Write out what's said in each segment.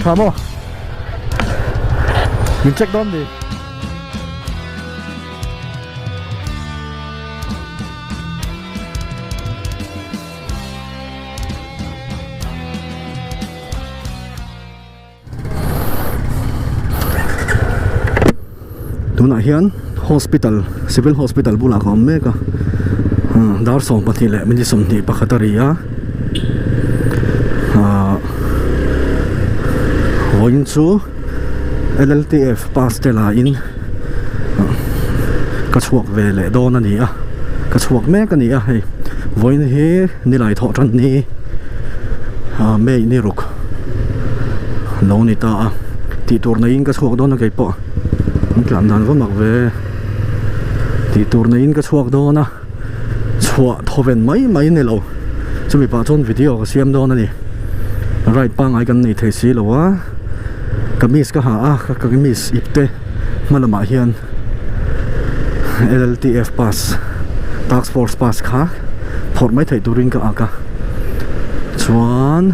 Tramo mình check đón đi tuna hian hospital civil hospital bula khom me ka dar som pathi le min som ni pakhataria voin chu LLTF pastela in ka chuak ve le don ani a ka chuak me ka ni a hei voin hi ni lai tho tran ni me ni ruk no ni ta ti tur na in ka chuak don na kai po làm đàn có mặc về thì tour này in cái chuộc đó na chuộc thô ven mấy này lâu chuẩn bị bắt chọn video xem đó này right bang ai cần này thấy xí lâu á cái miss cái hả cái miss ít thế mà là mà hiện LLTF pass task force pass khác phật mấy thầy touring cái aka chuan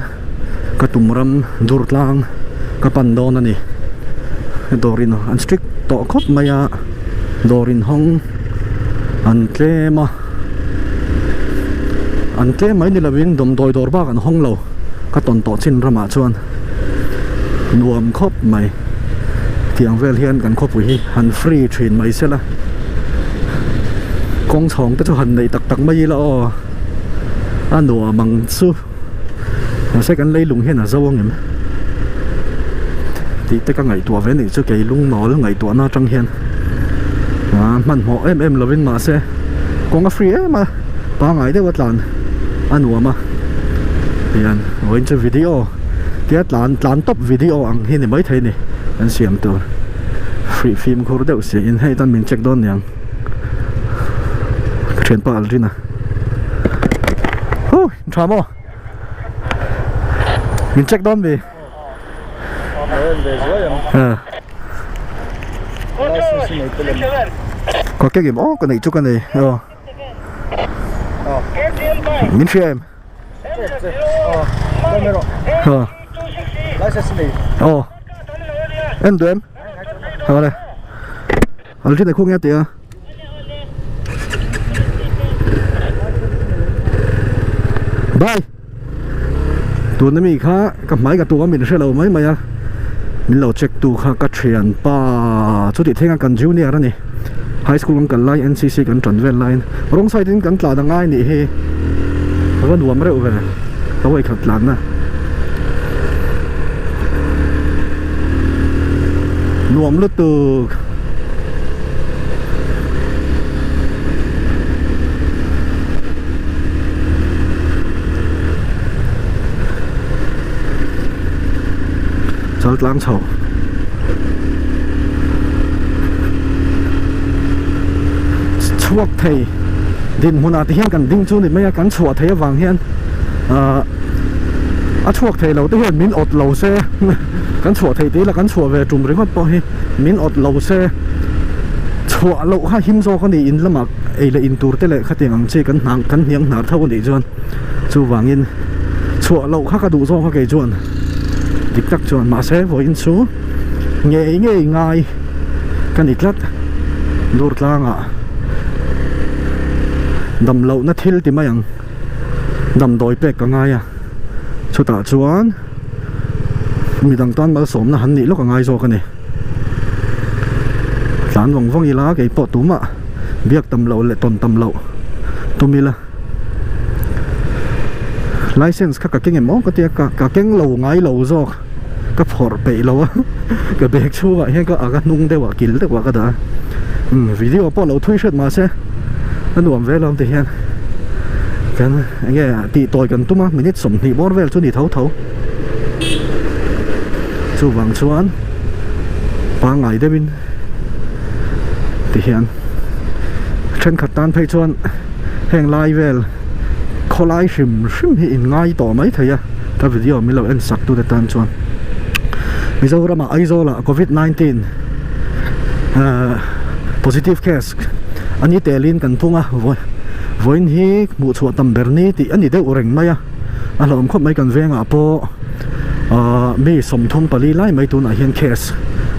cái tụm ram dur lang cái pan đó này dorin an strict to khop maya dorin hong an tle mai ni lawin dom doi dor ba kan hong lo ka ton to chin rama chuan nuam khop mai tiang vel hian kan khop hi han free train mai sela kong chong ta chu han nei tak tak mai la o anu mang chu sai kan lei lung hian a zawang em thì tất cả ngày tua về này cho cái lung mỏ ngày tua na trăng hiền mình họ em là bên mà xe còn cái free mà ba ngày đấy vật làn ăn uống mà thì anh với cho video cái làn top video ăn hiện thì mới thấy này anh xem từ free phim khu đều sẽ in hay tan mình check đón nhàng chuyện pa alrin à chào mò mình check đón về có cái game cái này chút cái này mình xem em tụi em hả đây ở trên này không nghe tiếng bye tụi nó mình khá cầm máy cả tụi mình sẽ lâu mấy mày à mình lâu check tu khá các chuyện pa chút thì thấy cái junior đó nè high school kan lai NCC kan trần ven line rong sai tin kan tla da ngai ni he ron nuam reu ve tawai khat lan na nuam lu tu chal tlang chho chuộc thầy din huna thì hiện cần đinh chu thì mấy cái chuộc thầy vàng hiện chuộc thầy lâu thì hiện min ọt lâu xe cái chuộc thầy tí là cái chuộc về trùm rừng hót bao hi min ọt lâu xe chuộc lâu ha him so con đi in là mà ấy là in tour thế lại khách tiền ăn chơi cái hiếng nở thâu đi chuan chu vàng in chuộc lâu khác cái đủ do cái chuan địch chắc chuan mà xe với in số nghe ngay cái ít lát đột lang à đầm lậu nó thiếu thì mấy anh đầm đồi bẹt cả ngay à cho ta chuan mình đang toàn mà sớm là hắn nghĩ lúc cả ngay rồi cái này dán vòng vòng gì lá cái bộ túm ạ việc đầm lậu lại tồn đầm lậu tụi mình là license các cái nghiệm món cái tiệc cả cái lầu ngay lầu rồi cái phở bể lầu á cái bẹt chua vậy hay cái nung đây quả kín đấy quả cái đó video bỏ lầu thuê mà xe nó nuông về lòng thì hiện cái anh nghe tị tội cần tụi mình hết sống thì bỏ về cho đi thấu chú vàng chuan ba ngày đây bên thì hiện trên khát tan phải chuan hàng lai về khó lai sim hiện ngay tỏ mấy thầy à cái video mình lâu anh sạc tu để tan chuan bây giờ mà ai rồi là COVID-19 positive case anh ấy telin kan punga voi hi mu chu tam berni ti ani de ureng maya a lom khop mai kan venga po mi som thum pali lai mai tu na hian case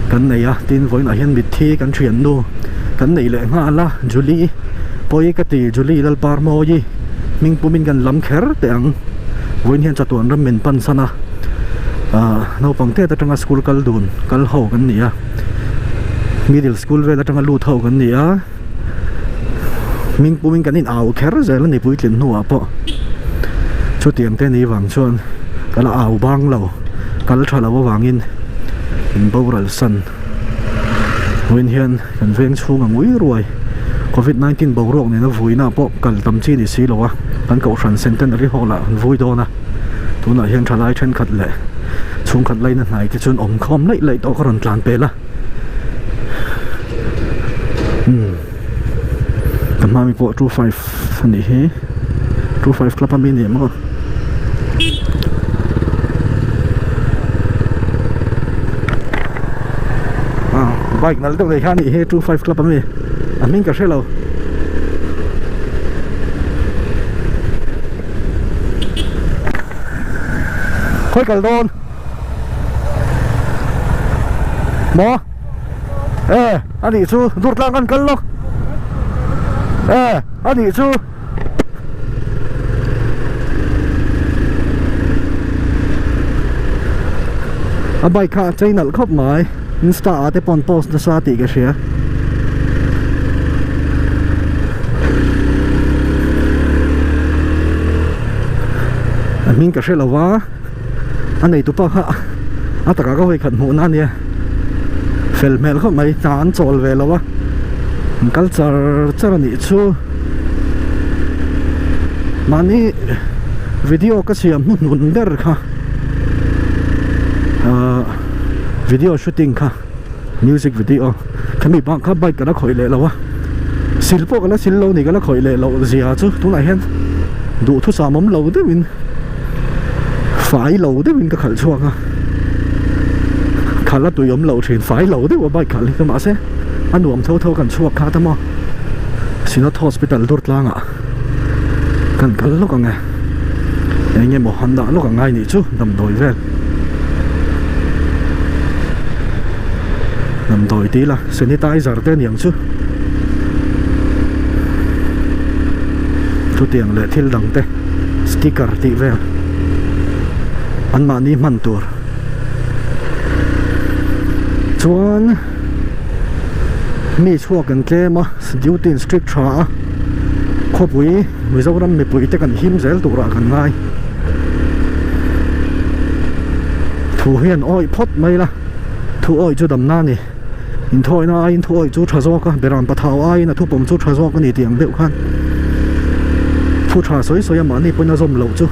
kan nei a tin voin a hian mit thi kan thian nu kan nei le nga la Julie poi ka ti Julie lal par mo yi ming pumin kan lam kher te ang voin hian chatuan ram men pan sana no pangte ta tanga school kal dun kal ho kan ni a middle school ve la tanga lu thau kan ni a ming pumin kan in au kher zel ni pui tlin nu a po chu tiang te ni wang chuan kala au bang lo kal thala wa wangin in boral san voin hian kan veng chung angui ruai COVID-19 borok ni na vuina po kal tam chi ni si lo a kan ko ran centenary hall la vui do na tuna hian thalai then khat le chung khat lai na nai ti chun om khom lai lai to karon tlan pe la kama mi po 25 ni he 25 club mi ni mo bike nal dong le khan ni he 25 club mi amin ka shelo khoi kal don mo ani chu dur tlang kan kal lok ani chu a bike kha chainal khop mai insta ate pon post na sa ti ka share amin ka shelo wa anei tu pa kha ataka ka hoi khat mu na nia fel mel kho mai tan chol ve lawa culture charani chu mani video ka siam nun der kha video shooting kha music video khami ba kha bike ka khoi le lawa silpo ka la sillo ni ka la khoi le lo zia chu tu na hen du thu sa mom lo de win phải lâu đấy mình có khẩn chuông à khá là tụi lo thì phải lâu đấy của bài khẩn thì mà sẽ anh uống thâu thâu cần chuông khá thầm mà xin nó hospital đốt lang à cần cần lúc nghe anh em một hành động lúc ngay này chứ nằm đồi về nằm đồi tí là sanitizer tên niệm chứ thu tiền lệ thiên đằng tê sticker tị về anh mà đi man tour chuan mi chua kan tle ma duty strict tha kho pui mizoram mi pui te kan him zel tura kan ngai thu hian oi phot mai la thu oi chu dam na ni in thoi na in thoi chu thazo ka beram pathau ai na thu pom chu thazo ka ni tiang deuh khan thu tha soi soi ma ni puna zom lo chu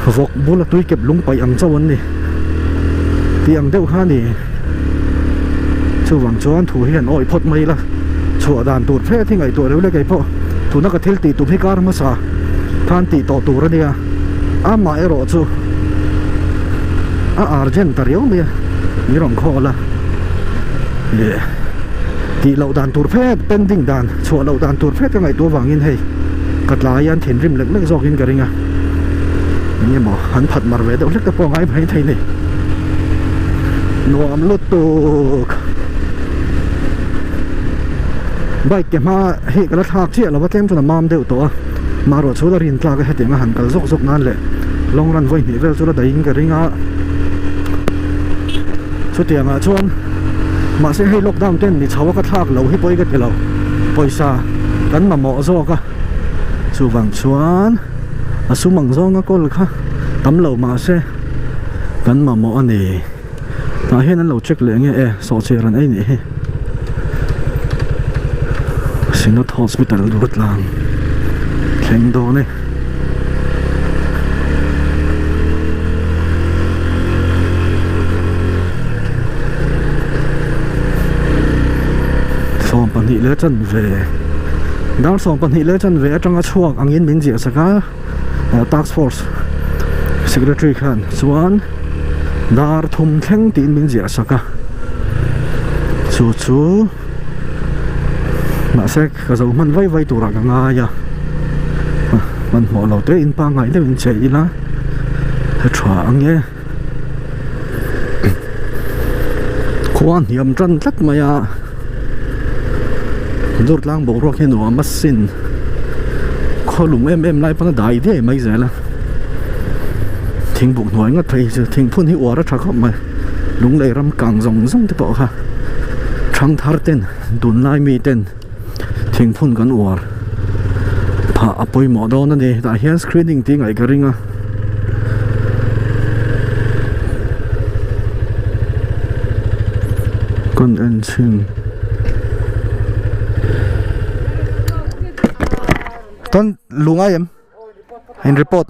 vok bula tui kep lung pai ang chawan ni tiang deuh khan ni chu wang chuan thu hian oi phot mai la chua dan tur phe thi ngai tur le kai pho thu na ka thil ti tu phikar ma sa than ti to tur ania a ma ero chu a argent tariu mi ni rong kho la ye ti lo dan tur phe pending dan chua lo dan tur phe ka ngai tu wangin hei katla yan thin rim lek lek zokin ka ringaนี่หมอหันผัดมาเวดเล็กตะปองไอ้ไผ่ไทยนี่นวมลุตุกใบเก็บมาเฮกระทากเชี่ยเราว่าเต็มจนมามเดียวตัวมารถชูดรินตลาก็เห็นมาหันกันซกนั่นแหละลงรันไว้หนีเวลชูดได้ยิงกันริงอ่ะชุดเตียงอ่ะชวนมาเสียให้ล็อกดาวน์เต้นนี่ชาวก็ทากเราให้ปล่อยกันเราปล่อยซากันมาหมอซอกะชูบังชวนsố măng rong có được ha tắm lẩu mà xe gắn mà mỏ này ta hiện anh lẩu check lại nghe sọ chơi ran ấy nhỉ xin nó hospital đuổi lang khen đồ này xong bản thị lỡ chân về đang xong bản thị lỡ chân về trong cái chuộc anh yên biến diệt sao task force secretary khan chuan dar thum thleng tin min zia saka chu ma sek ka zo man vai tura ka nga ya man mo lo te in pa ngai le in che ila thwa ange khoan hiểm trăn rất mà ya rốt lang bộ rock henu mất xin khó lùng em lại bằng đại thế mấy giờ là thình bụng nói ngất thấy thình phun hi ủa rất chắc mà lùng lấy ram càng rong rong thế bảo ha trăng thar tên đun lại mi tên thình phunกันủa phá apoi mỏ đó nè đi tại hiện screening tiếng ấy cái ring à con anh xin Ton lunga em in report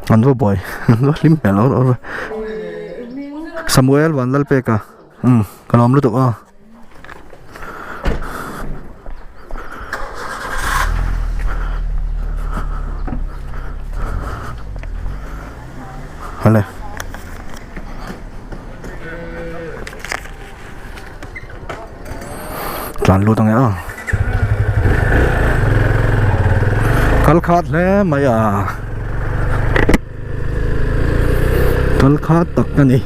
anh vô boy nó lim bèo nó Samuel van lal pe ka cái nom lu tu hale tràn lu tang ya kal khat le maya kal khat tak ni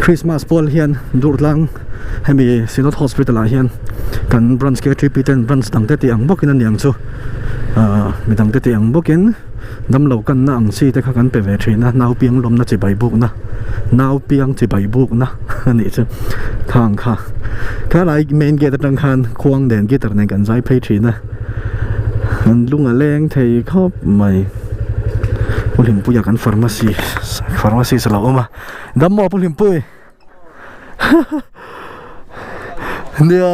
Christmas Paul hian dur lang hemi Sinod Hospital hian kan branch ke tripiten branch dang te ti ang bokin an yang chu mi dang te ti ang bokin dam lo kan na ang si te kha kan pe ve thina nau piang lom na chi bai buk na nau piang chi bai buk na ni chu thang kha kha lai main gate tang khan khuang den gitar nen kan zai phei thina an lunga leng thei khop mai pulim puya kan pharmacy sala oma dam mo pulim pui dia